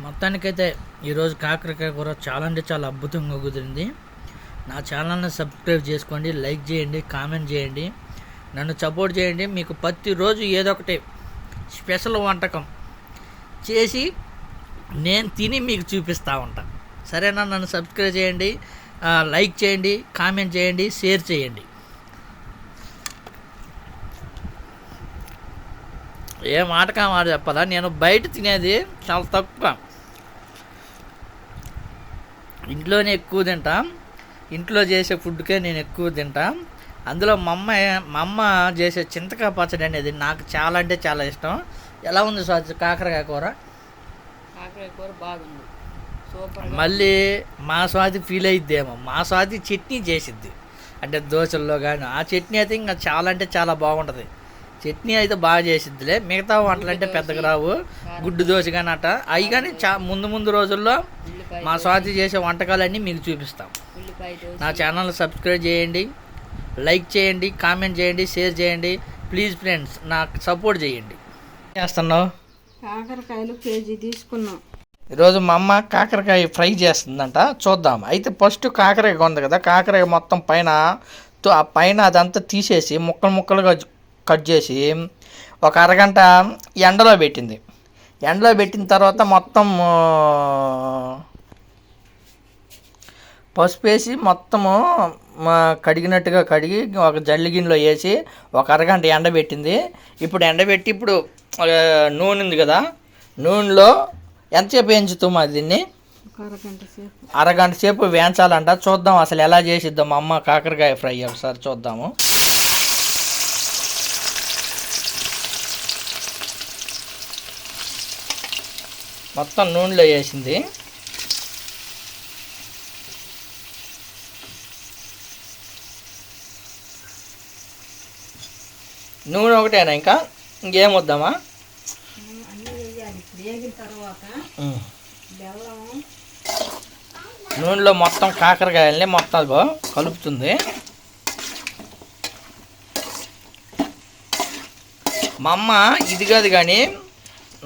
మొత్తానికైతే ఈరోజు కాకరకాయ కూర చాలా అంటే చాలా అద్భుతంగా కుదిరింది. నా ఛానల్ని సబ్స్క్రైబ్ చేసుకోండి, లైక్ చేయండి, కామెంట్ చేయండి, నన్ను సపోర్ట్ చేయండి. మీకు ప్రతిరోజు ఏదో ఒకటి స్పెషల్ వంటకం చేసి నేను తిని మీకు చూపిస్తూ ఉంటాను. సరేనా? నన్ను సబ్స్క్రైబ్ చేయండి, లైక్ చేయండి, కామెంట్ చేయండి, షేర్ చేయండి. ఏ మాటకా మాట చెప్పాలా, నేను బయట తినేది చాలా తక్కువ, ఇంట్లోనే ఎక్కువ తింటాం. ఇంట్లో చేసే ఫుడ్కే నేను ఎక్కువ తింటాం. అందులో మా అమ్మ చేసే చింతకాయ పచ్చడి అనేది నాకు చాలా అంటే చాలా ఇష్టం. ఎలా ఉంది స్వాతి కాకరకాయ కూర? కాకరకాయ కూర బాగుంది, సూపర్. మళ్ళీ మా స్వాతి ఫీల్ అయిద్దేమో, మా స్వాతి చట్నీ చేసిద్ది, అంటే దోశల్లో కానీ. ఆ చట్నీ అయితే ఇంకా చాలా అంటే చాలా బాగుంటుంది. చట్నీ అయితే బాగా చేసిద్దిలే. మిగతా వంటలు అంటే పెద్దగా రావు, గుడ్డు దోశ కానీ అట్ట అవి కానీ ముందు రోజుల్లో మా స్వాతి చేసే వంటకాలన్నీ మీకు చూపిస్తాం. నా ఛానల్ సబ్స్క్రైబ్ చేయండి, లైక్ చేయండి, కామెంట్ చేయండి, షేర్ చేయండి. ప్లీజ్ ఫ్రెండ్స్, నాకు సపోర్ట్ చేయండి. చేస్తున్నావు? కాకరకాయలు కేజీ తీసుకున్నాం. ఈరోజు మా అమ్మ కాకరకాయ ఫ్రై చేస్తుందంట, చూద్దాం. అయితే ఫస్ట్ కాకరకాయ ఉంది కదా, కాకరకాయ మొత్తం పైన అదంతా తీసేసి ముక్కలుగా కట్ చేసి ఒక అరగంట ఎండలో పెట్టింది. ఎండలో పెట్టిన తర్వాత మొత్తం పసుపు వేసి మొత్తము కడిగినట్టుగా కడిగి ఒక జల్లి గిన్నెలో వేసి ఒక అరగంట ఎండబెట్టింది. ఇప్పుడు ఎండబెట్టి ఇప్పుడు నూనె ఉంది కదా, నూనెలో ఎంతసేపు వేయించుతామా దీన్ని? అరగంట సేపు వేయించాలంట. చూద్దాం అసలు ఎలా చేసిద్దాం మా అమ్మ కాకరకాయ ఫ్రై, ఒకసారి చూద్దాము. మొత్తం నూనెలో వేసింది. నూనె ఒకటేనా, ఇంకా ఇంకేం వద్దామా? నూనెలో మొత్తం కాకరకాయల్ని మొత్తం కలుపుతుంది. మా అమ్మ ఇది కాదు కానీ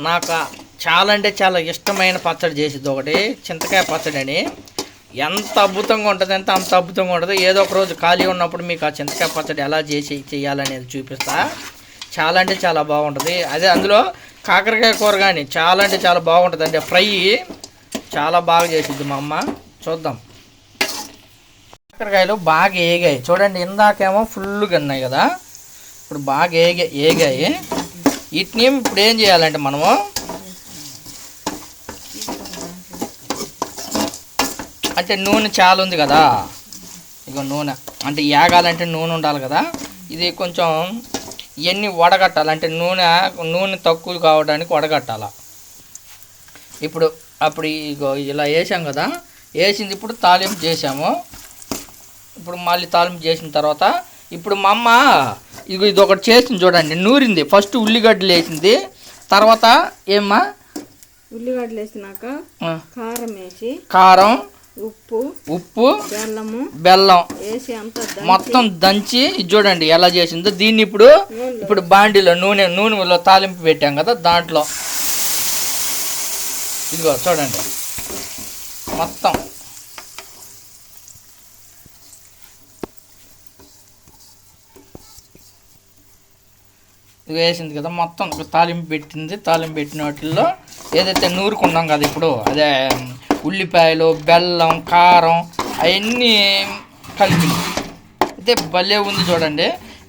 నాకు చాలా అంటే చాలా ఇష్టమైన పచ్చడి చేసిద్ది ఒకటి, చింతకాయ పచ్చడి అని. ఎంత అద్భుతంగా ఉంటుంది అంటే అంత అద్భుతంగా ఉంటుంది. ఏదో ఒక రోజు ఖాళీ ఉన్నప్పుడు మీకు ఆ చింతకాయ పచ్చడి ఎలా చేయాలనేది చూపిస్తా. చాలా అంటే చాలా బాగుంటుంది. అదే అందులో కాకరకాయ కూర కానీ చాలా అంటే చాలా బాగుంటుంది. అంటే ఫ్రై చాలా బాగా చేసిద్ది మా అమ్మ. చూద్దాం. కాకరకాయలు బాగా ఏగాయి చూడండి. ఇందాకేమో ఫుల్గా ఉన్నాయి కదా, ఇప్పుడు బాగా ఏగాయి. వీటిని ఇప్పుడు ఏం చేయాలంటే మనము అంటే నూనె చాలా ఉంది కదా, ఇక నూనె అంటే ఏగాలంటే నూనె ఉండాలి కదా. ఇది కొంచెం ఇవన్నీ వడగట్టాలి, అంటే నూనె తక్కువ కావడానికి వడగట్టాల. అప్పుడు ఇగో ఇలా వేసాం కదా, వేసింది ఇప్పుడు తాలింపు చేసాము. ఇప్పుడు మళ్ళీ తాలింపు చేసిన తర్వాత ఇప్పుడు మా అమ్మ ఇది ఒకటి చేసింది చూడండి, నూరింది. ఫస్ట్ ఉల్లిగడ్డలు వేసింది, తర్వాత ఏమ్మా ఉల్లిగడ్డలు వేసినాక కారం వేసి, కారం, ఉప్పు, బెల్లం వేసి అంతా మొత్తం దంచి చూడండి ఎలా చేసిందో. దీన్ని ఇప్పుడు బాండీలో నూనెలో తాలింపు పెట్టాం కదా, దాంట్లో ఇదిగో చూడండి మొత్తం ఇది వేసింది కదా, మొత్తం తాలింపు పెట్టింది. తాలింపు పెట్టిన వాటిల్లో ఏదైతే నూరుకున్నాం కదా ఇప్పుడు, అదే ఉల్లిపాయలు, బెల్లం, కారం అవన్నీ కలిపి అయితే భలే ఉంది చూడండి.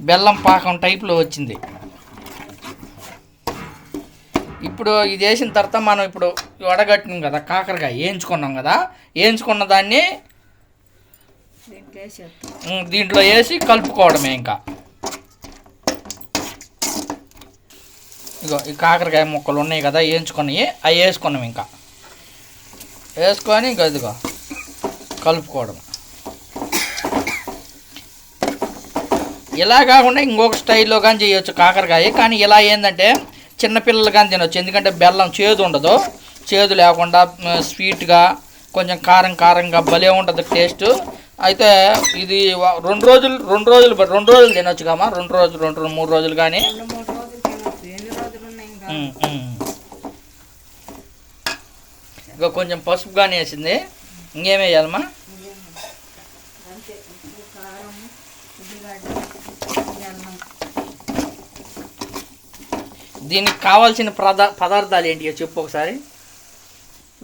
బెల్లం పాకం టైప్లో వచ్చింది. ఇప్పుడు ఇది వేసిన తర్వాత మనం ఇప్పుడు వడగట్టినాం కదా కాకరకాయ, వేయించుకున్నాం కదా, వేయించుకున్న దాన్ని దీంట్లో వేసి కలుపుకోవడమే. ఇంకా ఇగో ఈ కాకరకాయ ముక్కలు ఉన్నాయి కదా వేయించుకున్నాయి, అవి వేసుకున్నాం. ఇంకా వేసుకొని ఇంకా ఇదిగో కలుపుకోవడం. ఇలా కాకుండా ఇంకొక స్టైల్లో కానీ చేయొచ్చు కాకరకాయ, కానీ ఇలా ఏంటంటే చిన్నపిల్లలు కానీ తినొచ్చు. ఎందుకంటే బెల్లం చేదు ఉండదు, చేదు లేకుండా స్వీట్గా కొంచెం కారంగా భలే ఉంటుంది టేస్ట్. అయితే ఇది 2 రోజులు తినొచ్చు కమ్మా. 3 రోజులు కానీ ఇంకా కొంచెం పసుపు కానీ వేసింది. ఇంకేం వేయాలమ్మా? అంతే, ఉప్పు, కారం, ఉల్లిగడ్డ, అల్లం. దీనికి కావాల్సిన పదార్థాలు ఏంటి చెప్పు ఒకసారి.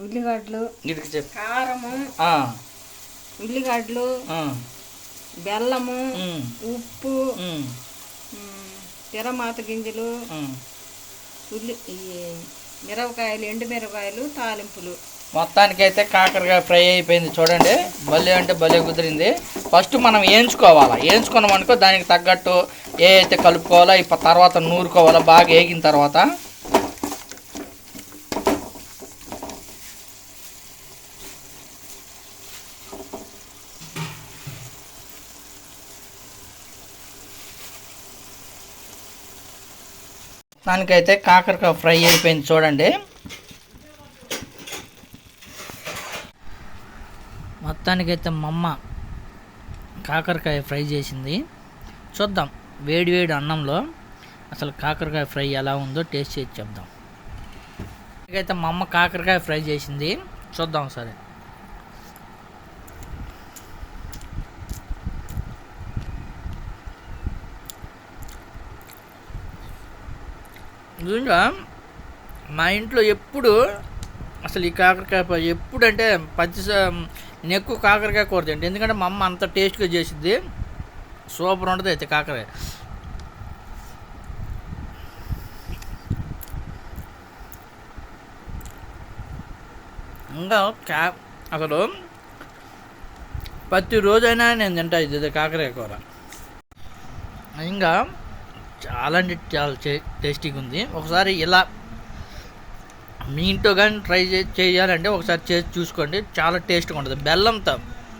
ఉల్లిగడ్డలు, ఇదికి చెప్పు. కారము, ఉల్లిగడ్డలు, బెల్లము, ఉప్పు, తిరమాత గింజలు, మిరపకాయలు, ఎండు మిరపకాయలు, తాలింపులు. మొత్తానికైతే కాకరకాయ ఫ్రై అయిపోయింది చూడండి. భలే అంటే భలే కుదిరింది. ఫస్ట్ మనం వేయించుకోవాలా. వేయించుకున్నాం అనుకో దానికి తగ్గట్టు ఏ అయితే కలుపుకోవాలో తర్వాత నూరుకోవాలా బాగా వేగిన తర్వాత. దానికైతే కాకరకాయ ఫ్రై అయిపోయింది చూడండి. మొత్తానికైతే మా అమ్మ కాకరకాయ ఫ్రై చేసింది. చూద్దాం వేడి వేడి అన్నంలో అసలు కాకరకాయ ఫ్రై ఎలా ఉందో టేస్ట్ చేసి చెప్దాం. అయితే మా అమ్మ కాకరకాయ ఫ్రై చేసింది, చూద్దాం సరే. నిజంగా మా ఇంట్లో ఎప్పుడు అసలు ఈ కాకరకాయ ఎప్పుడంటే నేను ఎక్కువ కాకరకాయ కూర తింటాను. ఎందుకంటే మా అమ్మ అంత టేస్ట్గా చేసిద్ది. సూపర్ ఉంటుంది అయితే కాకరకాయ. ఇంకా అసలు ప్రతిరోజైనా నేను తింటా ఇది కాకరకాయ కూర. ఇంకా చాలా అంటే చాలా టేస్టీగా ఉంది. ఒకసారి ఇలా మీ ఇంట్లో కానీ ట్రై చేయాలంటే ఒకసారి చేసి చూసుకోండి. చాలా టేస్ట్గా ఉంటుంది. బెల్లంతో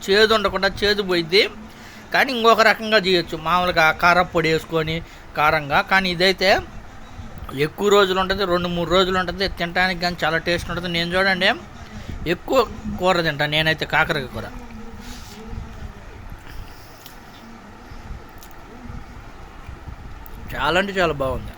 చేదు ఉండకుండా చేదు పోయిద్ది, కానీ ఇంకొక రకంగా చేయొచ్చు. మామూలుగా కారపొడి వేసుకొని కారంగా. కానీ ఇదైతే ఎక్కువ రోజులు ఉంటుంది, 2-3 రోజులు ఉంటుంది. తినడానికి కానీ చాలా టేస్ట్ ఉంటుంది. నేను చూడండి ఎక్కువ కూర తింటాను నేనైతే కాకరకాయ కూర. చాలా అంటే చాలా బాగుంది.